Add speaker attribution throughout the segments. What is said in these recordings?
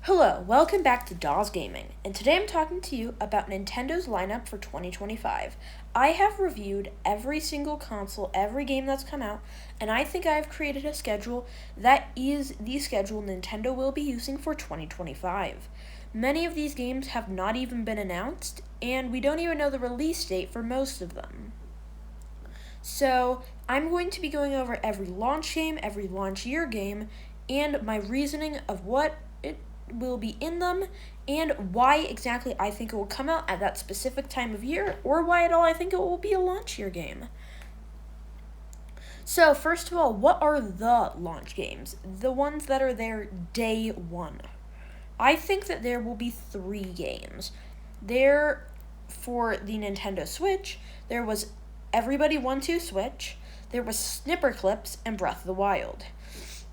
Speaker 1: Hello, welcome back to Dawes Gaming, and today I'm talking to you about Nintendo's lineup for 2025. I have reviewed every single console, every game that's come out, and I think I have created a schedule that is the schedule Nintendo will be using for 2025. Many of these games have not even been announced, and we don't even know the release date for most of them. So, I'm going to be going over every launch game, every launch year game, and my reasoning of what it will be in them and why exactly I think it will come out at that specific time of year, or why at all I think it will be a launch year game. So, first of all, what are the launch games? The ones that are there day one. I think that there will be 3 games. There, for the Nintendo Switch, there was Everybody 1-2 Switch, there was Snipperclips, and Breath of the Wild.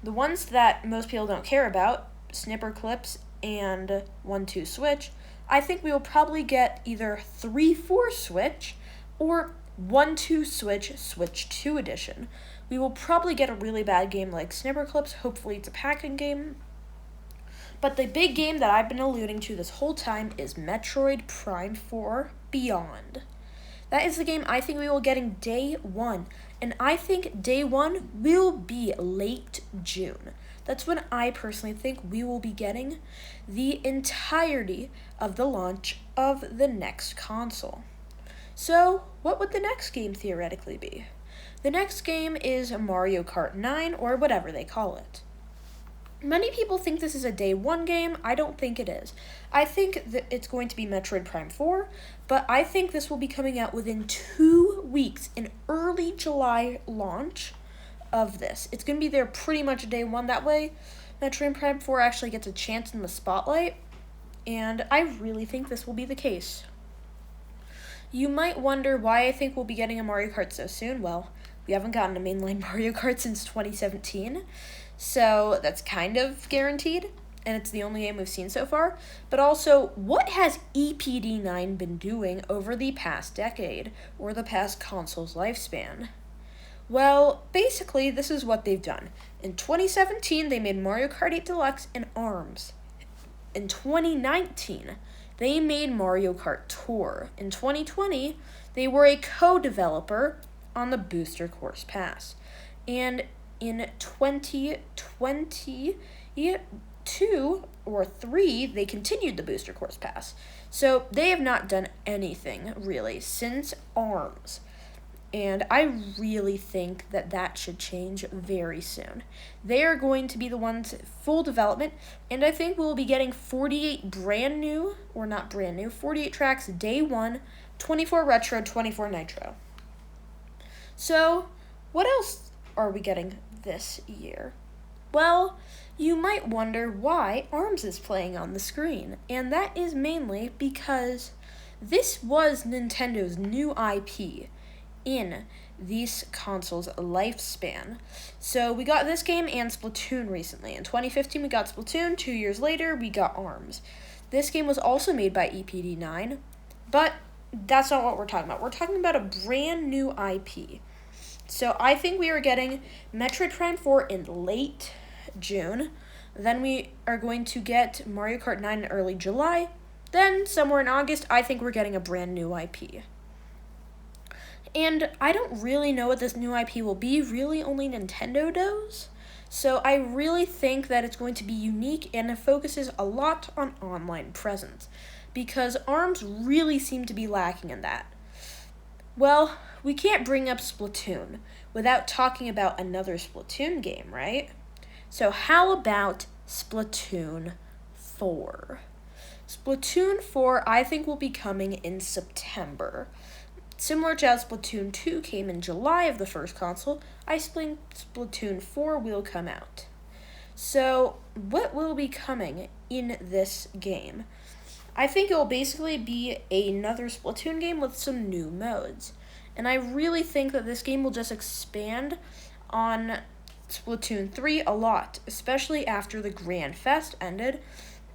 Speaker 1: The ones that most people don't care about, Snipperclips and 1-2 Switch, I think we will probably get either 3-4 Switch or 1-2 Switch, Switch 2 edition. We will probably get a really bad game like Snipperclips, hopefully it's a packing game. But the big game that I've been alluding to this whole time is Metroid Prime 4 Beyond. That is the game I think we will get in day one. And I think day one will be late June. That's when I personally think we will be getting the entirety of the launch of the next console. So, what would the next game theoretically be? The next game is Mario Kart 9, or whatever they call it. Many people think this is a day one game. I don't think it is. I think that it's going to be Metroid Prime 4, but I think this will be coming out within 2 weeks, an early July launch of this. It's going to be there pretty much day one. That way, Metroid Prime 4 actually gets a chance in the spotlight, and I really think this will be the case. You might wonder why I think we'll be getting a Mario Kart so soon. Well, we haven't gotten a mainline Mario Kart since 2017. So that's kind of guaranteed, and it's the only game we've seen so far. But also, what has EPD9 been doing over the past decade, or the past console's lifespan? Well, basically, this is what they've done. In 2017, they made Mario Kart 8 Deluxe and ARMS. In 2019, they made Mario Kart Tour. In 2020, they were a co-developer on the Booster Course Pass. And in 2022 or 3, they continued the Booster Course Pass. So they have not done anything, really, since ARMS. And I really think that should change very soon. They are going to be the ones full development, and I think we'll be getting 48 48 tracks day one, 24 retro, 24 nitro. So, what else are we getting this year? Well, you might wonder why ARMS is playing on the screen, and that is mainly because this was Nintendo's new IP in this console's lifespan. So we got this game and Splatoon recently. In 2015 we got Splatoon, 2 years later we got ARMS. This game was also made by EPD9, but that's not what we're talking about. We're talking about a brand new IP. So I think we are getting Metroid Prime 4 in late June. Then we are going to get Mario Kart 9 in early July. Then somewhere in August, I think we're getting a brand new IP. And I don't really know what this new IP will be. Really, only Nintendo knows. So I really think that it's going to be unique, and it focuses a lot on online presence, because ARMS really seem to be lacking in that. Well, we can't bring up Splatoon without talking about another Splatoon game, right? So how about Splatoon 4? Splatoon 4, I think, will be coming in September. Similar to how Splatoon 2 came in July of the first console, I think Splatoon 4 will come out. So, what will be coming in this game? I think it will basically be another Splatoon game with some new modes. And I really think that this game will just expand on Splatoon 3 a lot, especially after the Grand Fest ended.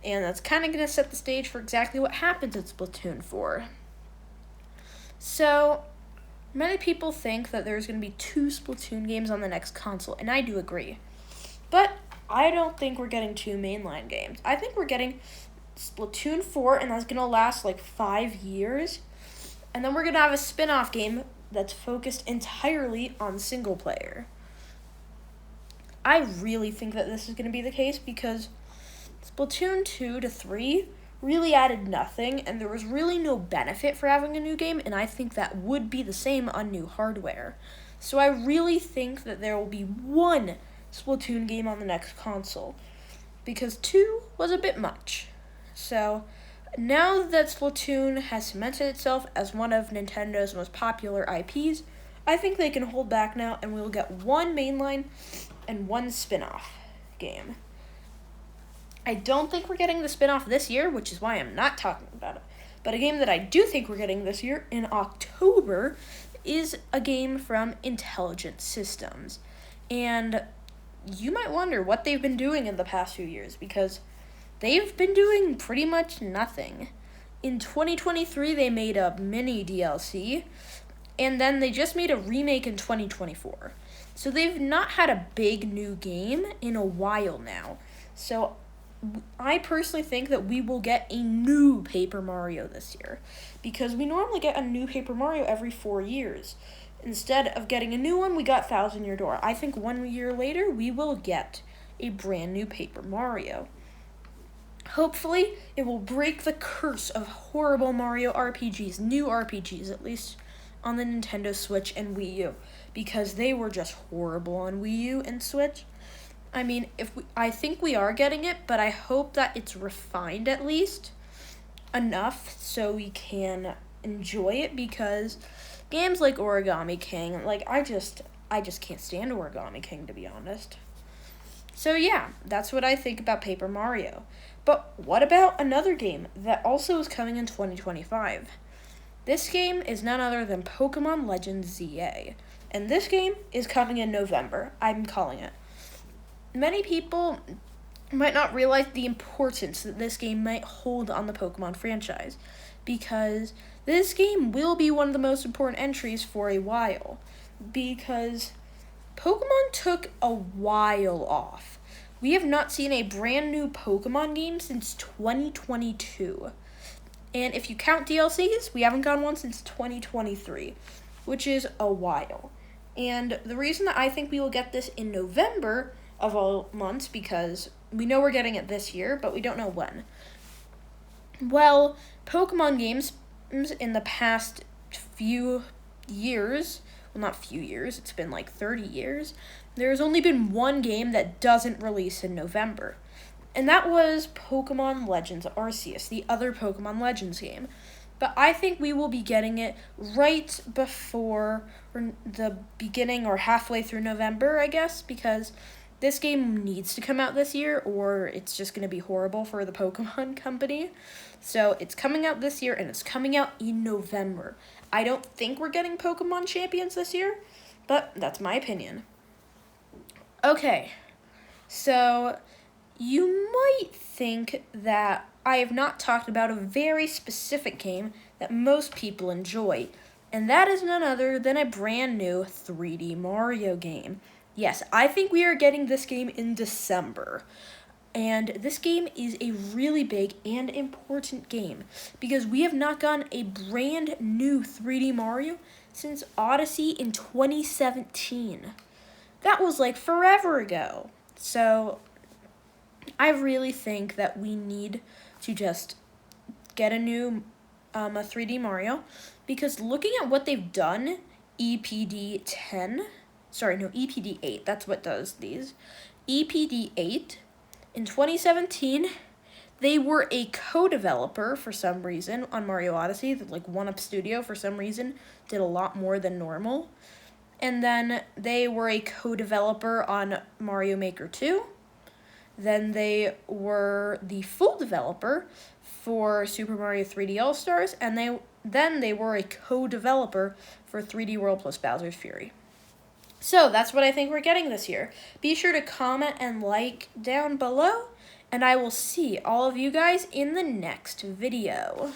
Speaker 1: And that's kind of going to set the stage for exactly what happens in Splatoon 4. So, many people think that there's going to be 2 Splatoon games on the next console, and I do agree. But I don't think we're getting 2 mainline games. I think we're getting Splatoon 4, and that's going to last like 5 years. And then we're going to have a spin-off game that's focused entirely on single player. I really think that this is going to be the case because Splatoon 2 to 3 really added nothing, and there was really no benefit for having a new game, and I think that would be the same on new hardware. So I really think that there will be one Splatoon game on the next console, because 2 was a bit much. So now that Splatoon has cemented itself as one of Nintendo's most popular IPs, I think they can hold back now, and we'll get one mainline and one spin-off game. I don't think we're getting the spin-off this year, which is why I'm not talking about it. But a game that I do think we're getting this year in October is a game from Intelligent Systems. And you might wonder what they've been doing in the past few years, because they've been doing pretty much nothing. In 2023, they made a mini DLC, and then they just made a remake in 2024. So they've not had a big new game in a while now. So I personally think that we will get a new Paper Mario this year, because we normally get a new Paper Mario every 4 years. Instead of getting a new one, we got Thousand Year Door. I think 1 year later, we will get a brand new Paper Mario. Hopefully, it will break the curse of horrible Mario RPGs, new RPGs at least, on the Nintendo Switch and Wii U, because they were just horrible on Wii U and Switch. I mean, I think we are getting it, but I hope that it's refined at least enough so we can enjoy it, because games like Origami King, like I just can't stand Origami King, to be honest. So yeah, that's what I think about Paper Mario. But what about another game that also is coming in 2025? This game is none other than Pokemon Legends ZA. And this game is coming in November. I'm calling it. Many people might not realize the importance that this game might hold on the Pokemon franchise, because this game will be one of the most important entries for a while, because Pokemon took a while off. We have not seen a brand new Pokemon game since 2022. And if you count DLCs, we haven't gotten one since 2023, which is a while. And the reason that I think we will get this in November of all months, because we know we're getting it this year, but we don't know when. Well, Pokemon games in the past few years, well, not few years, it's been like 30 years, there's only been one game that doesn't release in November. And that was Pokemon Legends Arceus, the other Pokemon Legends game. But I think we will be getting it right before the beginning or halfway through November, I guess, because this game needs to come out this year, or it's just going to be horrible for the Pokemon company. So it's coming out this year, and it's coming out in November. I don't think we're getting Pokemon Champions this year, but that's my opinion. Okay, so you might think that I have not talked about a very specific game that most people enjoy, and that is none other than a brand new 3D Mario game. Yes, I think we are getting this game in December. And this game is a really big and important game, because we have not gotten a brand new 3D Mario since Odyssey in 2017. That was like forever ago. So I really think that we need to just get a new a 3D Mario, because looking at what they've done, EPD 8, that's what does these. EPD 8, in 2017, they were a co-developer for some reason on Mario Odyssey. Like 1UP Studio, for some reason, did a lot more than normal. And then they were a co-developer on Mario Maker 2. Then they were the full developer for Super Mario 3D All-Stars. And then they were a co-developer for 3D World plus Bowser's Fury. So that's what I think we're getting this year. Be sure to comment and like down below, and I will see all of you guys in the next video.